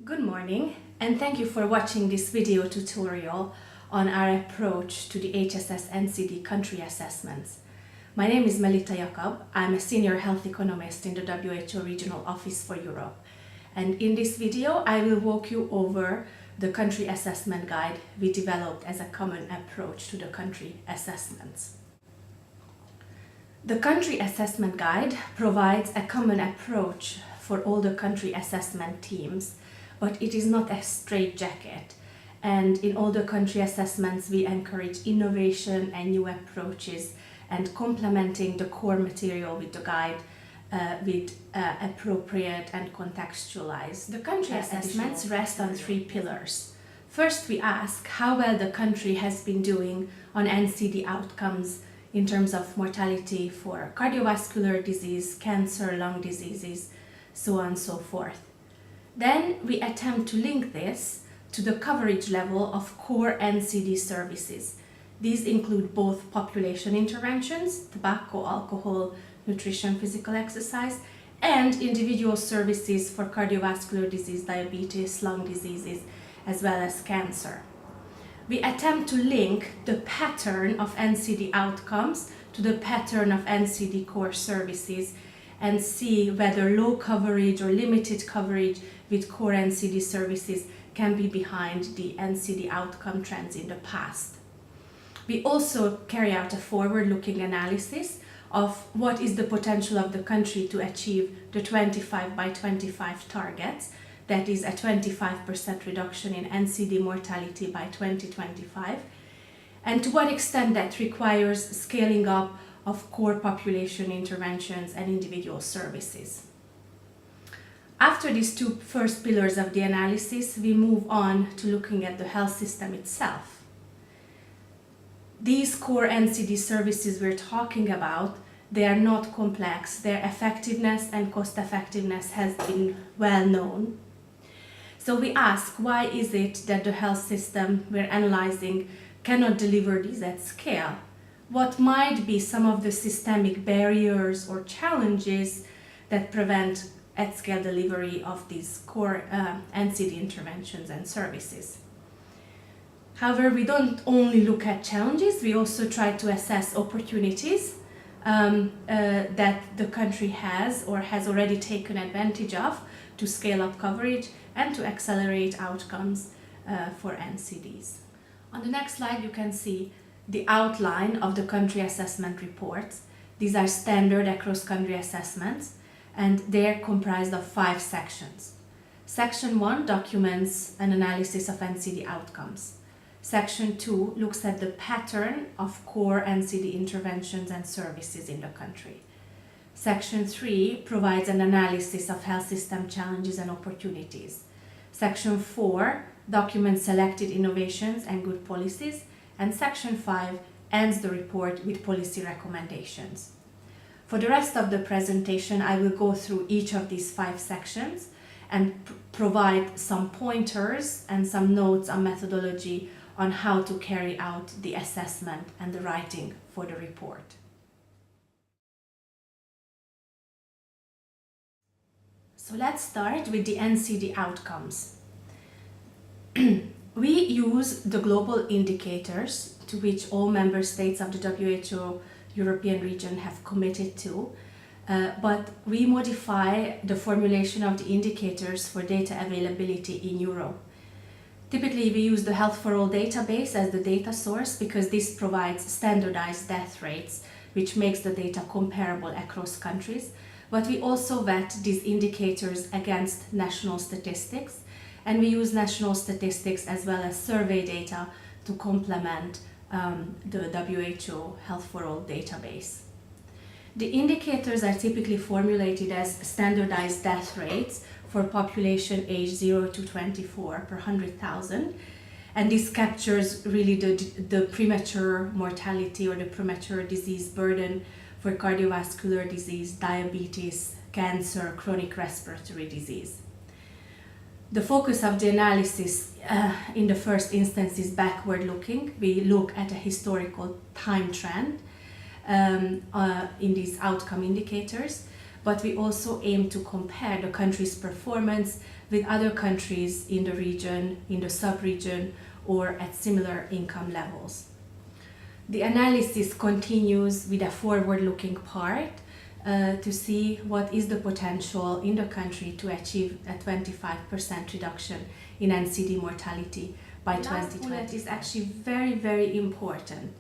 Good morning, and thank you for watching this video tutorial on our approach to the HSS NCD country assessments. My name is Melita Jakob. I'm a senior health economist in the WHO Regional Office for Europe. And in this video, I will walk you over the country assessment guide we developed as a common approach to the country assessments. The country assessment guide provides a common approach for all the country assessment teams, but it is not a straitjacket. And in all the country assessments, we encourage innovation and new approaches and complementing the core material with the guide with appropriate and contextualized. The country assessments rest on three pillars. First, we ask how well the country has been doing on NCD outcomes in terms of mortality for cardiovascular disease, cancer, lung diseases, so on and so forth. Then we attempt to link this to the coverage level of core NCD services. These include both population interventions, tobacco, alcohol, nutrition, physical exercise, and individual services for cardiovascular disease, diabetes, lung diseases, as well as cancer. We attempt to link the pattern of NCD outcomes to the pattern of NCD core services and see whether low coverage or limited coverage with core NCD services can be behind the NCD outcome trends in the past. We also carry out a forward-looking analysis of what is the potential of the country to achieve the 25 by 25 targets, that is a 25% reduction in NCD mortality by 2025, and to what extent that requires scaling up of core population interventions and individual services. After these two first pillars of the analysis, we move on to looking at the health system itself. These core NCD services we're talking about, they are not complex. Their effectiveness and cost effectiveness has been well known. So we ask, why is it that the health system we're analyzing cannot deliver these at scale? What might be some of the systemic barriers or challenges that prevent at-scale delivery of these core NCD interventions and services? However, we don't only look at challenges, we also try to assess opportunities that the country has or has already taken advantage of to scale up coverage and to accelerate outcomes for NCDs. On the next slide, you can see the outline of the country assessment reports. These are standard across country assessments, and they're comprised of 5 sections. Section 1 documents an analysis of NCD outcomes. Section 2 looks at the pattern of core NCD interventions and services in the country. Section 3 provides an analysis of health system challenges and opportunities. Section 4 documents selected innovations and good policies, and Section 5 ends the report with policy recommendations. For the rest of the presentation, I will go through each of these 5 sections and provide some pointers and some notes on methodology on how to carry out the assessment and the writing for the report. So let's start with the NCD outcomes. We use the global indicators to which all member states of the WHO European region have committed to, but we modify the formulation of the indicators for data availability in Europe. Typically, we use the Health for All database as the data source because this provides standardized death rates, which makes the data comparable across countries. But we also vet these indicators against national statistics, and we use national statistics as well as survey data to complement the WHO Health for All database. The indicators are typically formulated as standardized death rates for population age 0 to 24 per 100,000, and this captures really the premature mortality or the premature disease burden for cardiovascular disease, diabetes, cancer, chronic respiratory disease. The focus of the analysis in the first instance is backward looking. We look at a historical time trend in these outcome indicators, but we also aim to compare the country's performance with other countries in the region, in the sub-region, or at similar income levels. The analysis continues with a forward-looking part to see what is the potential in the country to achieve a 25% reduction in NCD mortality by 2020. The last bullet is actually very, very important.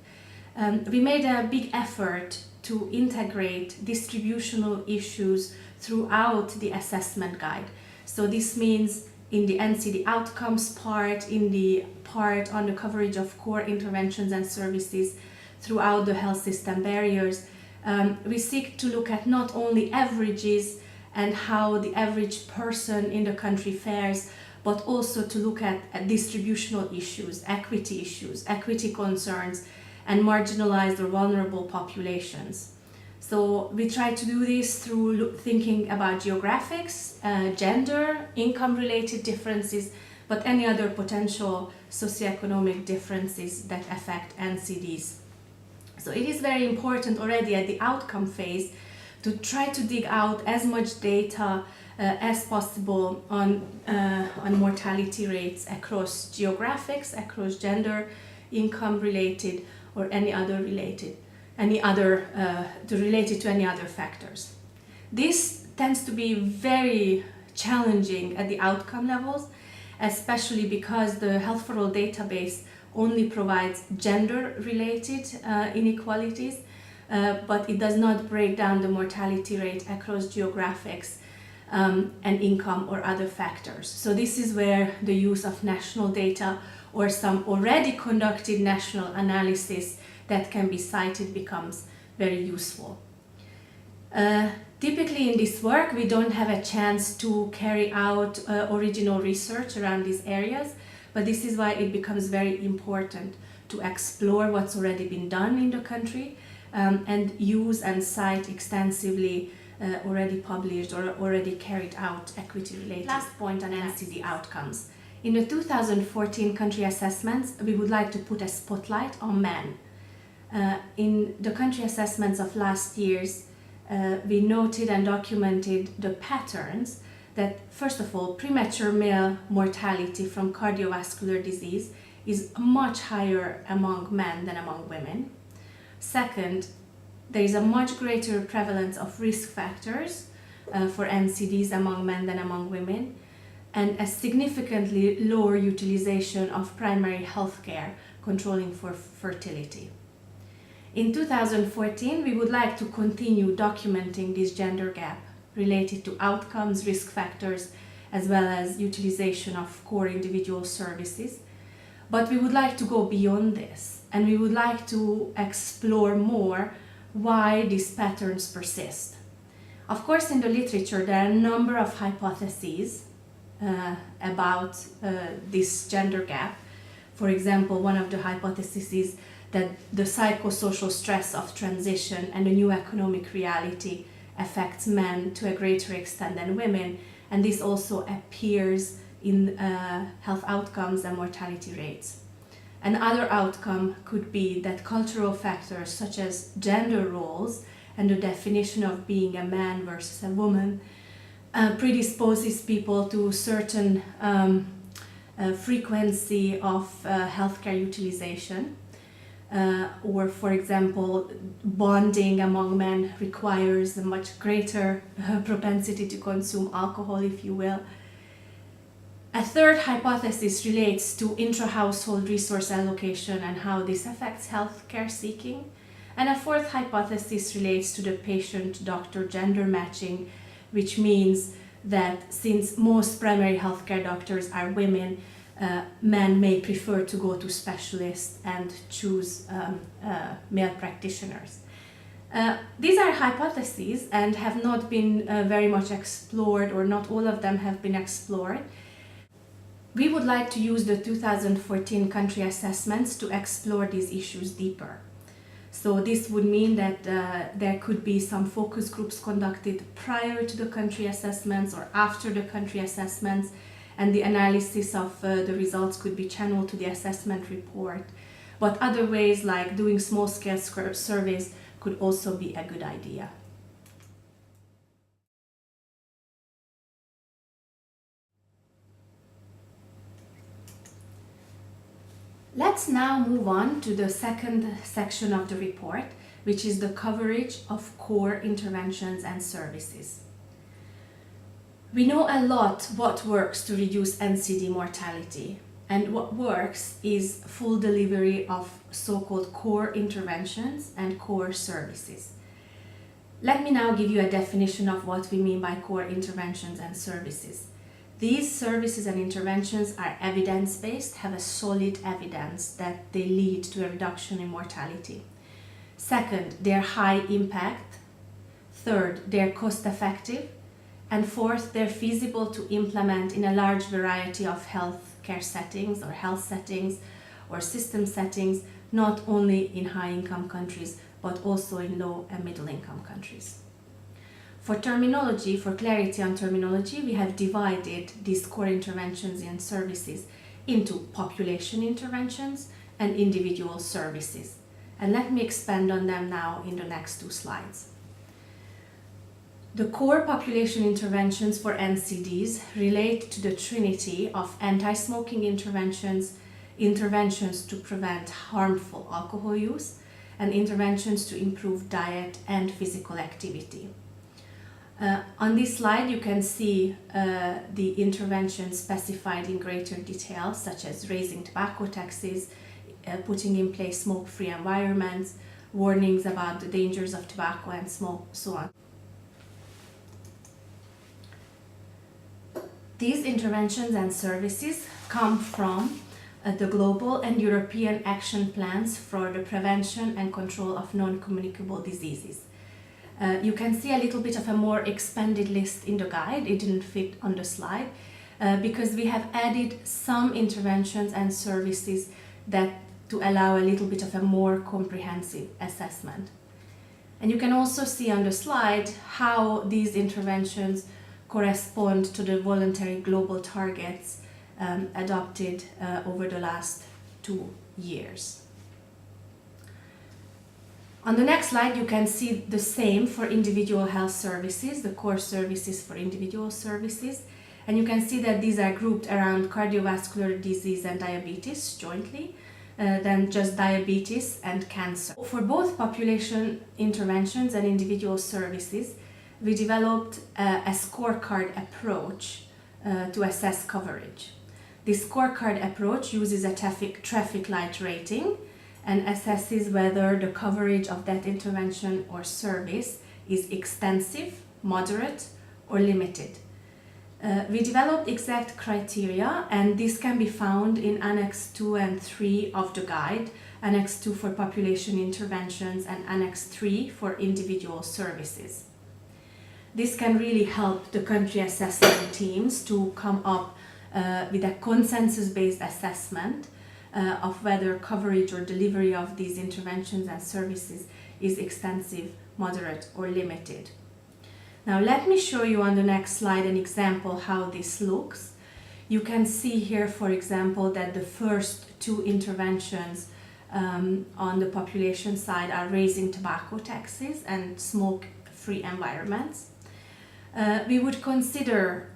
We made a big effort to integrate distributional issues throughout the assessment guide. So this means in the NCD outcomes part, in the part on the coverage of core interventions and services throughout the health system barriers, we seek to look at not only averages and how the average person in the country fares, but also to look at distributional issues, equity concerns, and marginalized or vulnerable populations. So we try to do this through thinking about geographics, gender, income-related differences, but any other potential socioeconomic differences that affect NCDs. So it is very important already at the outcome phase to try to dig out as much data as possible on mortality rates across geographics, across gender, income-related, or related to any other factors. This tends to be very challenging at the outcome levels, especially because the Health for All database only provides gender-related inequalities, but it does not break down the mortality rate across geographics and income or other factors. So this is where the use of national data or some already conducted national analysis that can be cited becomes very useful. Typically in this work we don't have a chance to carry out original research around these areas, but this is why it becomes very important to explore what's already been done in the country and use and cite extensively already published or already carried out equity-related. Last point on NCD outcomes. In the 2014 country assessments, we would like to put a spotlight on men. In the country assessments of last years, we noted and documented the patterns that, first of all, premature male mortality from cardiovascular disease is much higher among men than among women. Second, there is a much greater prevalence of risk factors for NCDs among men than among women, and a significantly lower utilization of primary health care controlling for fertility. In 2014, we would like to continue documenting this gender gap related to outcomes, risk factors, as well as utilization of core individual services. But we would like to go beyond this, and we would like to explore more why these patterns persist. Of course, in the literature, there are a number of hypotheses about this gender gap. For example, one of the hypotheses is that the psychosocial stress of transition and the new economic reality affects men to a greater extent than women, and this also appears in health outcomes and mortality rates. Another outcome could be that cultural factors such as gender roles and the definition of being a man versus a woman predisposes people to certain frequency of healthcare utilization. Or, for example, bonding among men requires a much greater propensity to consume alcohol, if you will. A third hypothesis relates to intra-household resource allocation and how this affects healthcare seeking. And a fourth hypothesis relates to the patient-doctor gender matching, which means that since most primary healthcare doctors are women, men may prefer to go to specialists and choose male practitioners. These are hypotheses and have not been very much explored, or not all of them have been explored. We would like to use the 2014 country assessments to explore these issues deeper. So this would mean that there could be some focus groups conducted prior to the country assessments or after the country assessments, and the analysis of the results could be channeled to the assessment report. But other ways, like doing small-scale surveys, could also be a good idea. Let's now move on to the second section of the report, which is the coverage of core interventions and services. We know a lot what works to reduce NCD mortality, and what works is full delivery of so-called core interventions and core services. Let me now give you a definition of what we mean by core interventions and services. These services and interventions are evidence-based, have a solid evidence that they lead to a reduction in mortality. Second, they're high impact. Third, they're cost-effective. And fourth, they're feasible to implement in a large variety of healthcare settings or health settings or system settings, not only in high-income countries, but also in low and middle-income countries. For terminology, for clarity on terminology, we have divided these core interventions and services into population interventions and individual services. And let me expand on them now in the next two slides. The core population interventions for NCDs relate to the trinity of anti-smoking interventions, interventions to prevent harmful alcohol use, and interventions to improve diet and physical activity. On this slide, you can see the interventions specified in greater detail, such as raising tobacco taxes, putting in place smoke-free environments, warnings about the dangers of tobacco and smoke, so on. These interventions and services come from the global and European action plans for the prevention and control of non-communicable diseases. You can see a little bit of a more expanded list in the guide. It didn't fit on the slide because we have added some interventions and services to allow a little bit of a more comprehensive assessment. And you can also see on the slide how these interventions correspond to the voluntary global targets adopted over the last 2 years. On the next slide, you can see the same for individual health services, the core services for individual services. And you can see that these are grouped around cardiovascular disease and diabetes jointly, then just diabetes and cancer. For both population interventions and individual services, we developed a scorecard approach to assess coverage. This scorecard approach uses a traffic light rating and assesses whether the coverage of that intervention or service is extensive, moderate, or limited. We developed exact criteria, and this can be found in Annex 2 and 3 of the guide, Annex 2 for population interventions and Annex 3 for individual services. This can really help the country assessment teams to come up with a consensus-based assessment of whether coverage or delivery of these interventions and services is extensive, moderate, or limited. Now let me show you on the next slide an example how this looks. You can see here, for example, that the first two interventions on the population side are raising tobacco taxes and smoke-free environments. We would consider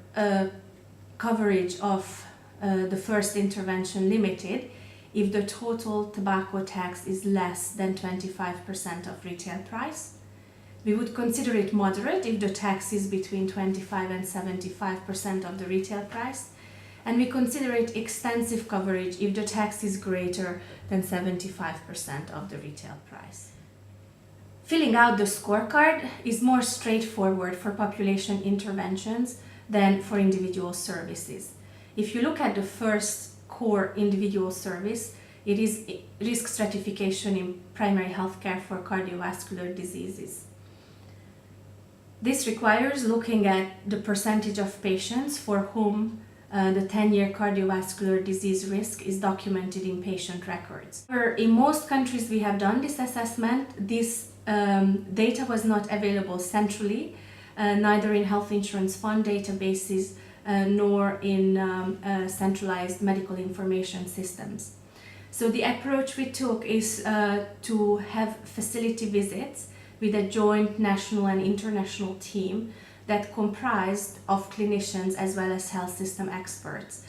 coverage of the first intervention limited if the total tobacco tax is less than 25% of retail price. We would consider it moderate if the tax is between 25 and 75% of the retail price. And we consider it extensive coverage if the tax is greater than 75% of the retail price. Filling out the scorecard is more straightforward for population interventions than for individual services. If you look at the first core individual service, it is risk stratification in primary healthcare for cardiovascular diseases. This requires looking at the percentage of patients for whom the 10-year cardiovascular disease risk is documented in patient records. In most countries we have done this assessment. This data was not available centrally, neither in health insurance fund databases nor in centralized medical information systems. So the approach we took is to have facility visits with a joint national and international team that comprised of clinicians as well as health system experts.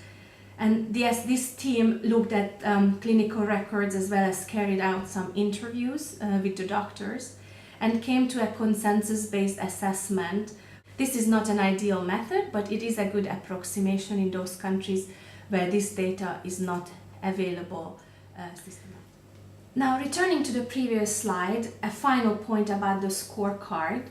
And yes, this team looked at clinical records as well as carried out some interviews with the doctors and came to a consensus-based assessment. This is not an ideal method, but it is a good approximation in those countries where this data is not available systematically. Now, returning to the previous slide, a final point about the scorecard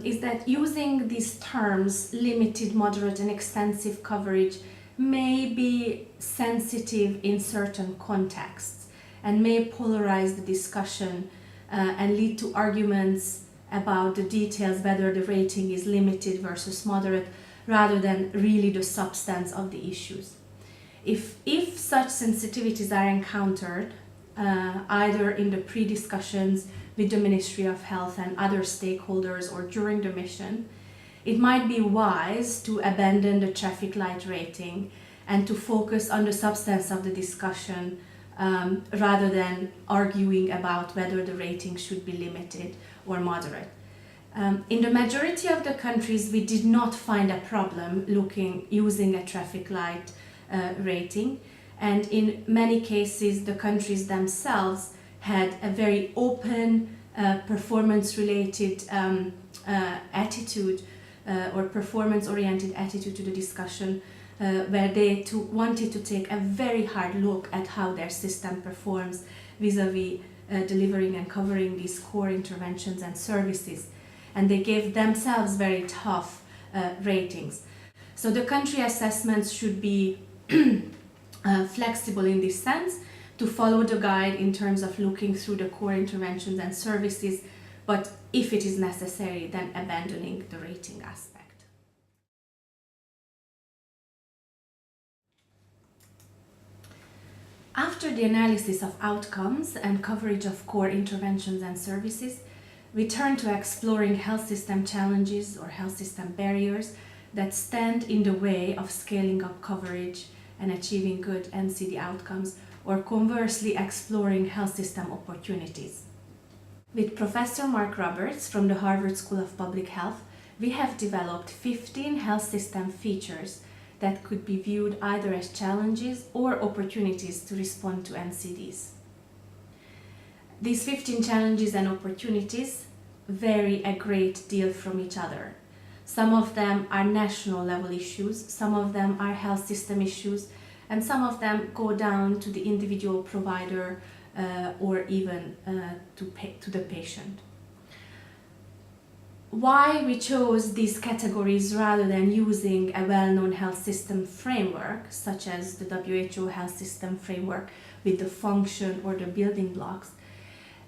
is that using these terms, limited, moderate, and extensive coverage, may be sensitive in certain contexts and may polarize the discussion and lead to arguments about the details, whether the rating is limited versus moderate, rather than really the substance of the issues. If such sensitivities are encountered, either in the pre-discussions with the Ministry of Health and other stakeholders or during the mission, it might be wise to abandon the traffic light rating and to focus on the substance of the discussion rather than arguing about whether the rating should be limited or moderate. In the majority of the countries, we did not find a problem using a traffic light rating, and in many cases the countries themselves had a very open performance-related attitude or performance-oriented attitude to the discussion, where they wanted to take a very hard look at how their system performs vis-a-vis delivering and covering these core interventions and services. And they gave themselves very tough ratings. So the country assessments should be flexible in this sense, to follow the guide in terms of looking through the core interventions and services, but if it is necessary, then abandoning the rating aspect. After the analysis of outcomes and coverage of core interventions and services, we turn to exploring health system challenges or health system barriers that stand in the way of scaling up coverage and achieving good NCD outcomes, or conversely exploring health system opportunities. With Professor Mark Roberts from the Harvard School of Public Health, we have developed 15 health system features that could be viewed either as challenges or opportunities to respond to NCDs. These 15 challenges and opportunities vary a great deal from each other. Some of them are national level issues, some of them are health system issues, and some of them go down to the individual provider or even to the patient. Why we chose these categories rather than using a well-known health system framework, such as the WHO health system framework with the function or the building blocks,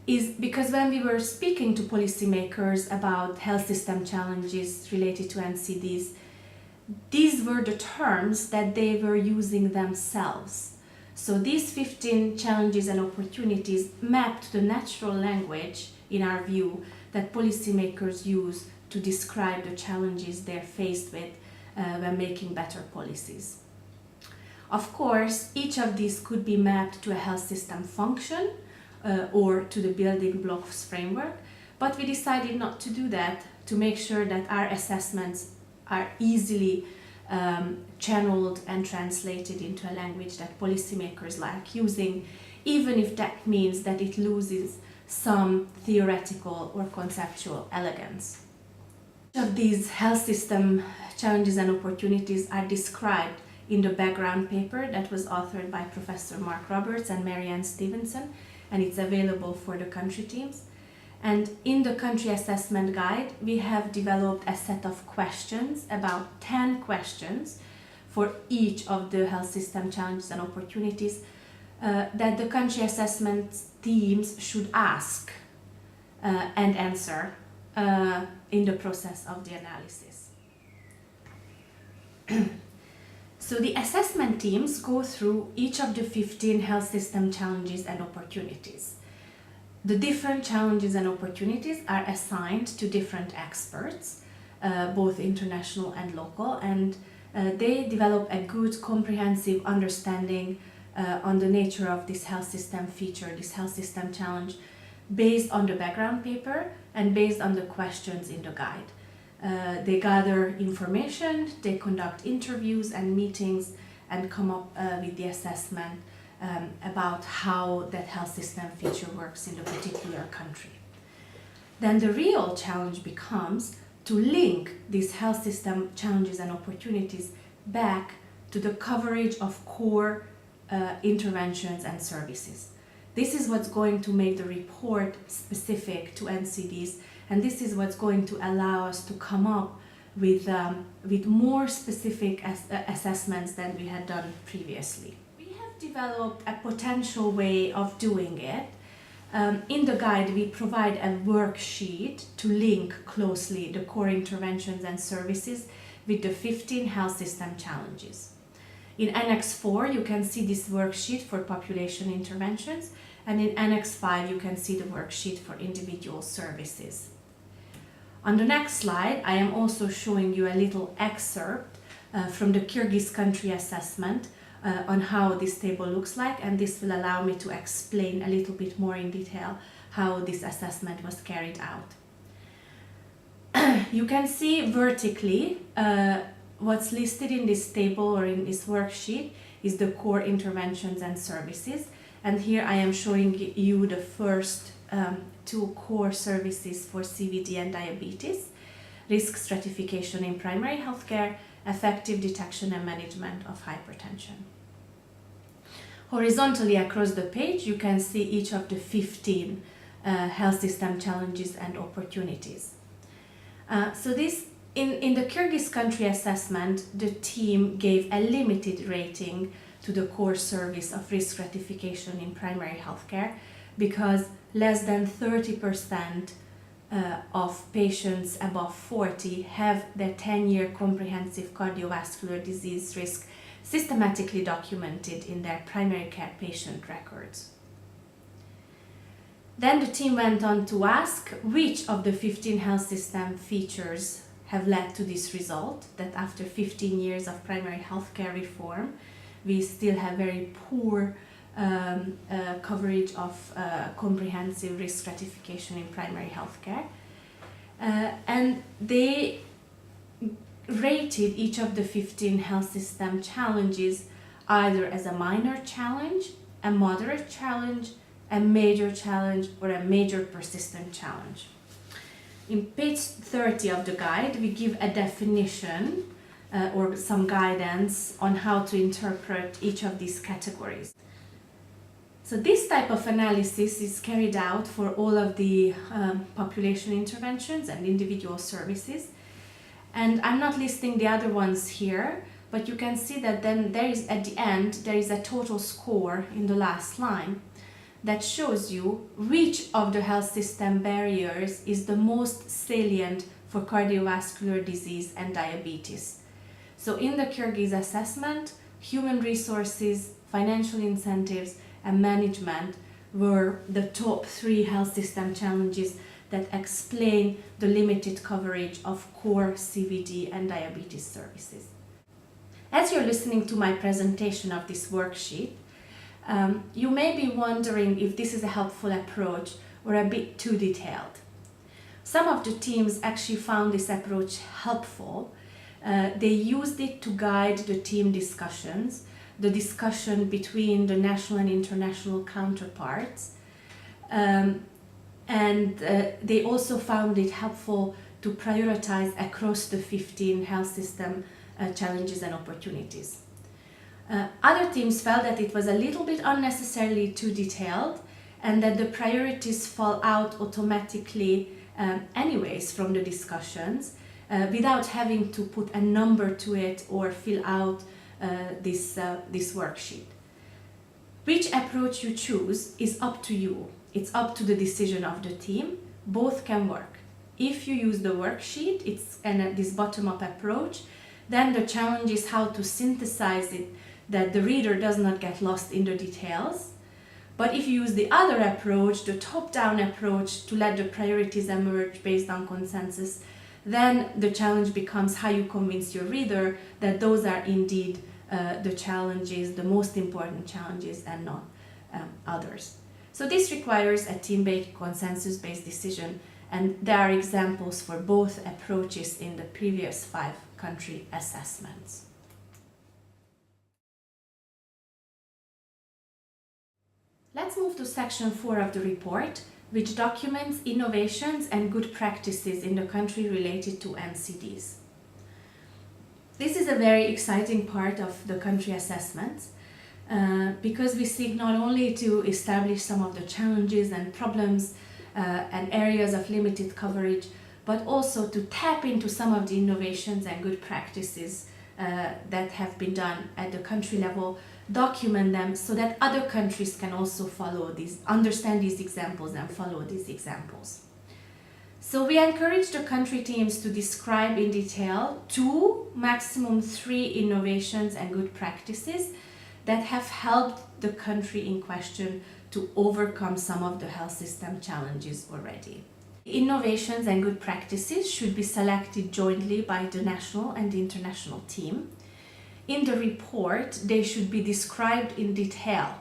is because when we were speaking to policymakers about health system challenges related to NCDs, these were the terms that they were using themselves. So these 15 challenges and opportunities map to the natural language, in our view, that policymakers use to describe the challenges they're faced with when making better policies. Of course, each of these could be mapped to a health system function or to the building blocks framework, but we decided not to do that, to make sure that our assessments are easily channeled and translated into a language that policymakers like using, even if that means that it loses some theoretical or conceptual elegance. Each of these health system challenges and opportunities are described in the background paper that was authored by Professor Mark Roberts and Marianne Stevenson, and it's available for the country teams. And in the country assessment guide, we have developed a set of questions, about 10 questions for each of the health system challenges and opportunities that the country assessment teams should ask and answer in the process of the analysis. So the assessment teams go through each of the 15 health system challenges and opportunities. The different challenges and opportunities are assigned to different experts, both international and local, and they develop a good comprehensive understanding on the nature of this health system feature, this health system challenge, based on the background paper and based on the questions in the guide. They gather information, they conduct interviews and meetings, and come up with the assessment about how that health system feature works in the particular country. Then the real challenge becomes to link these health system challenges and opportunities back to the coverage of core interventions and services. This is what's going to make the report specific to NCDs, and this is what's going to allow us to come up with more specific assessments than we had done previously. We have developed a potential way of doing it. In the guide, we provide a worksheet to link closely the core interventions and services with the 15 health system challenges. In Annex 4, you can see this worksheet for population interventions, and in Annex 5, you can see the worksheet for individual services. On the next slide, I am also showing you a little excerpt from the Kyrgyz country assessment on how this table looks like, and this will allow me to explain a little bit more in detail how this assessment was carried out. You can see vertically what's listed in this table or in this worksheet is the core interventions and services, and here I am showing you the first two core services for CVD and diabetes: risk stratification in primary healthcare, effective detection and management of hypertension. Horizontally across the page, you can see each of the 15 health system challenges and opportunities. In the Kyrgyz country assessment, the team gave a limited rating to the core service of risk stratification in primary healthcare because less than 30% of patients above 40 have their 10-year comprehensive cardiovascular disease risk systematically documented in their primary care patient records. Then the team went on to ask which of the 15 health system features have led to this result, that after 15 years of primary healthcare reform, we still have very poor coverage of comprehensive risk stratification in primary healthcare. And they rated each of the 15 health system challenges either as a minor challenge, a moderate challenge, a major challenge, or a major persistent challenge. In page 30 of the guide, we give a definition or some guidance on how to interpret each of these categories. So this type of analysis is carried out for all of the population interventions and individual services. And I'm not listing the other ones here, but you can see that then there is, at the end, there is a total score in the last line that shows you which of the health system barriers is the most salient for cardiovascular disease and diabetes. So in the Kyrgyz assessment, human resources, financial incentives, and management were the top 3 health system challenges that explain the limited coverage of core CVD and diabetes services. As you're listening to my presentation of this worksheet, you may be wondering if this is a helpful approach or a bit too detailed. Some of the teams actually found this approach helpful. They used it to guide the team discussions, the discussion between the national and international counterparts, and they also found it helpful to prioritize across the 15 health system challenges and opportunities. Other teams felt that it was a little bit unnecessarily too detailed and that the priorities fall out automatically anyways from the discussions without having to put a number to it or fill out this worksheet. Which approach you choose is up to you. It's up to the decision of the team. Both can work. If you use the worksheet, it's this bottom-up approach, then the challenge is how to synthesize it that the reader does not get lost in the details. But if you use the other approach, the top-down approach, to let the priorities emerge based on consensus, then the challenge becomes how you convince your reader that those are indeed the challenges, the most important challenges, and not others. So this requires a team-based, consensus-based decision, and there are examples for both approaches in the previous 5 country assessments. Let's move to section 4 of the report, which documents innovations and good practices in the country related to NCDs. This is a very exciting part of the country assessments because we seek not only to establish some of the challenges and problems and areas of limited coverage, but also to tap into some of the innovations and good practices that have been done at the country level, document them so that other countries can also follow these, understand these examples and follow these examples. So we encourage the country teams to describe in detail 2, maximum 3 innovations and good practices that have helped the country in question to overcome some of the health system challenges already. Innovations and good practices should be selected jointly by the national and the international team. In the report, they should be described in detail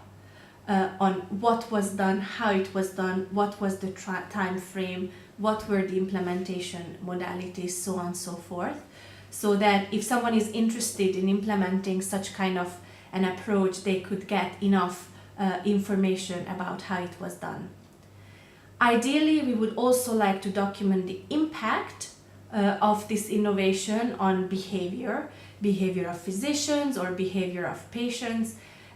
on what was done, how it was done, what was the time frame, what were the implementation modalities, so on and so forth, so that if someone is interested in implementing such kind of an approach, they could get enough information about how it was done. Ideally, we would also like to document the impact of this innovation on behavior of physicians or behavior of patients,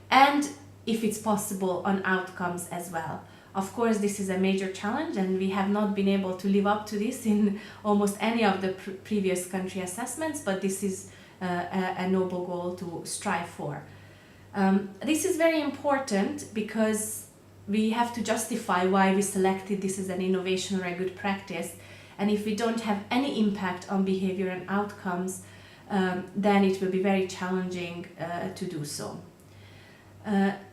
and if it's possible, on outcomes as well. Of course, this is a major challenge and we have not been able to live up to this in almost any of the previous country assessments, but this is a noble goal to strive for. This is very important because we have to justify why we selected this as an innovation or a good practice, and if we don't have any impact on behavior and outcomes, then it will be very challenging to do so.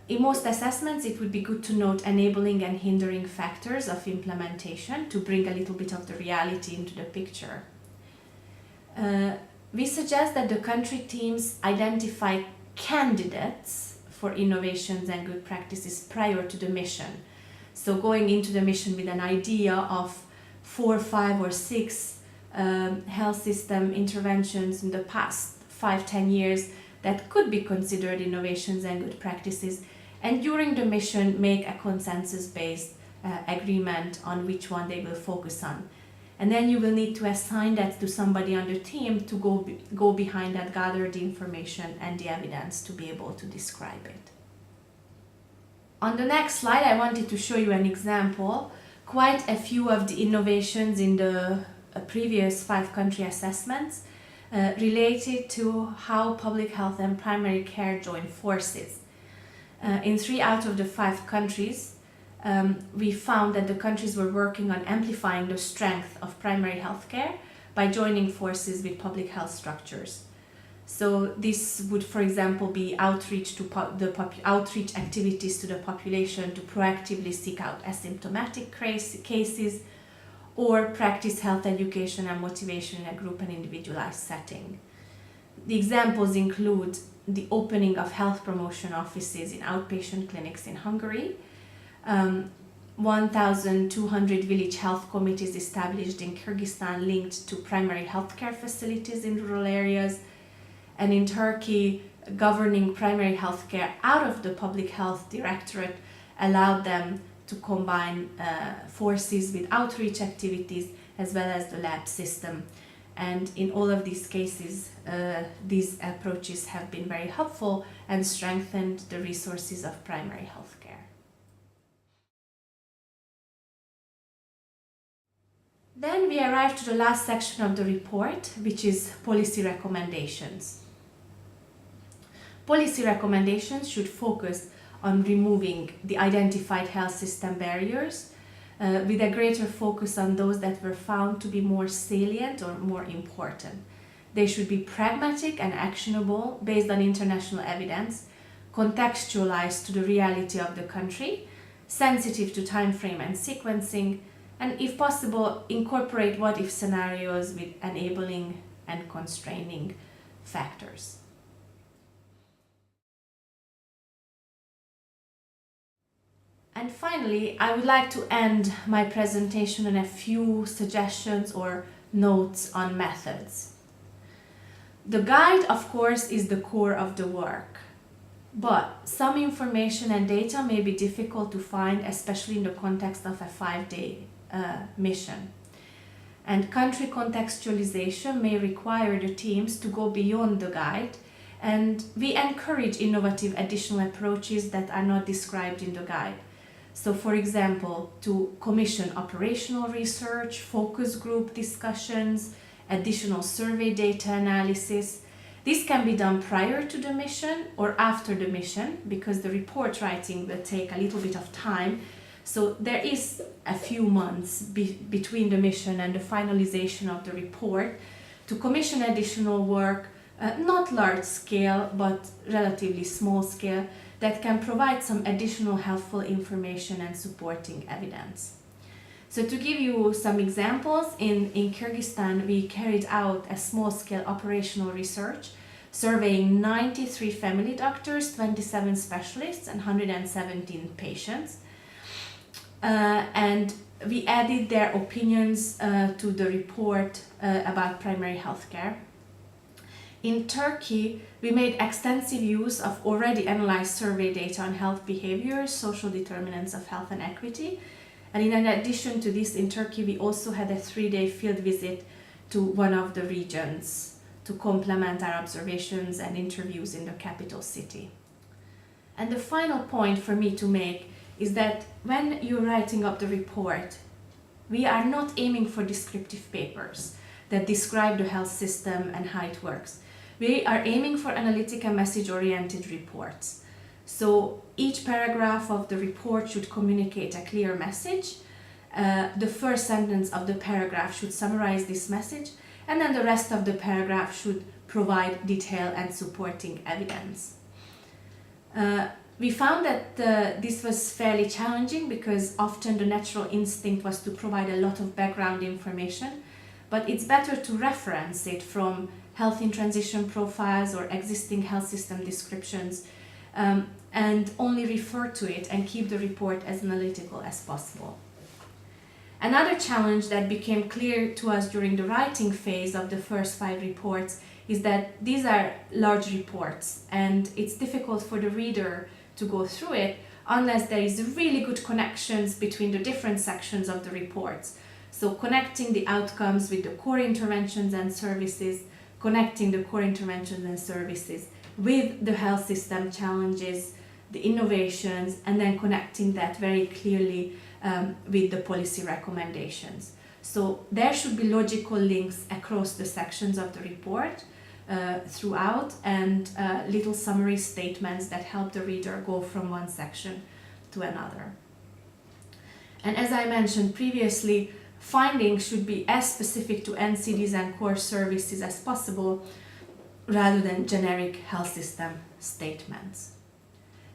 In most assessments, it would be good to note enabling and hindering factors of implementation to bring a little bit of the reality into the picture. We suggest that the country teams identify candidates for innovations and good practices prior to the mission. So going into the mission with an idea of 4, 5 or 6 health system interventions in the past 5-10 years that could be considered innovations and good practices, and during the mission make a consensus-based agreement on which one they will focus on. And then you will need to assign that to somebody on the team to go behind that, gather the information and the evidence to be able to describe it. On the next slide, I wanted to show you an example. Quite a few of the innovations in the previous 5 country assessments related to how public health and primary care join forces. In 3 out of the 5 countries, we found that the countries were working on amplifying the strength of primary health care by joining forces with public health structures. So this would, for example, be outreach outreach activities to the population to proactively seek out asymptomatic cases, or practice health education and motivation in a group and individualized setting. The examples include the opening of health promotion offices in outpatient clinics in Hungary, 1,200 village health committees established in Kyrgyzstan linked to primary healthcare facilities in rural areas, and in Turkey, governing primary healthcare out of the Public Health Directorate allowed them to combine forces with outreach activities as well as the lab system. And in all of these cases, these approaches have been very helpful and strengthened the resources of primary healthcare. Then we arrive to the last section of the report, which is policy recommendations. Policy recommendations should focus on removing the identified health system barriers with a greater focus on those that were found to be more salient or more important. They should be pragmatic and actionable based on international evidence, contextualized to the reality of the country, sensitive to time frame and sequencing, and if possible, incorporate what-if scenarios with enabling and constraining factors. And finally, I would like to end my presentation on a few suggestions or notes on methods. The guide, of course, is the core of the work. But some information and data may be difficult to find, especially in the context of a 5-day mission. And country contextualization may require the teams to go beyond the guide, and we encourage innovative additional approaches that are not described in the guide. So, for example, to commission operational research, focus group discussions, additional survey data analysis. This can be done prior to the mission or after the mission, because the report writing will take a little bit of time. So there is a few months between the mission and the finalization of the report to commission additional work, not large scale, but relatively small scale, that can provide some additional helpful information and supporting evidence. So to give you some examples, in Kyrgyzstan we carried out a small-scale operational research surveying 93 family doctors, 27 specialists and 117 patients. And we added their opinions to the report about primary health care. In Turkey, we made extensive use of already analyzed survey data on health behaviors, social determinants of health and equity. And in addition to this, in Turkey, we also had a 3-day field visit to one of the regions to complement our observations and interviews in the capital city. And the final point for me to make is that when you're writing up the report, we are not aiming for descriptive papers that describe the health system and how it works. We are aiming for analytic and message-oriented reports. So each paragraph of the report should communicate a clear message. The first sentence of the paragraph should summarize this message, and then the rest of the paragraph should provide detail and supporting evidence. We found that this was fairly challenging because often the natural instinct was to provide a lot of background information, but it's better to reference it from health in transition profiles or existing health system descriptions, and only refer to it and keep the report as analytical as possible. Another challenge that became clear to us during the writing phase of the first 5 reports is that these are large reports and it's difficult for the reader to go through it unless there is really good connections between the different sections of the reports. So connecting the outcomes with the core interventions and services, connecting the core interventions and services with the health system challenges, the innovations, and then connecting that very clearly with the policy recommendations. So there should be logical links across the sections of the report throughout, and little summary statements that help the reader go from one section to another. And as I mentioned previously, findings should be as specific to NCDs and core services as possible, rather than generic health system statements.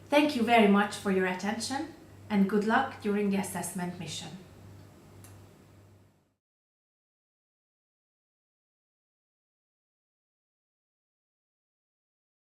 Thank you very much for your attention, and good luck during the assessment mission.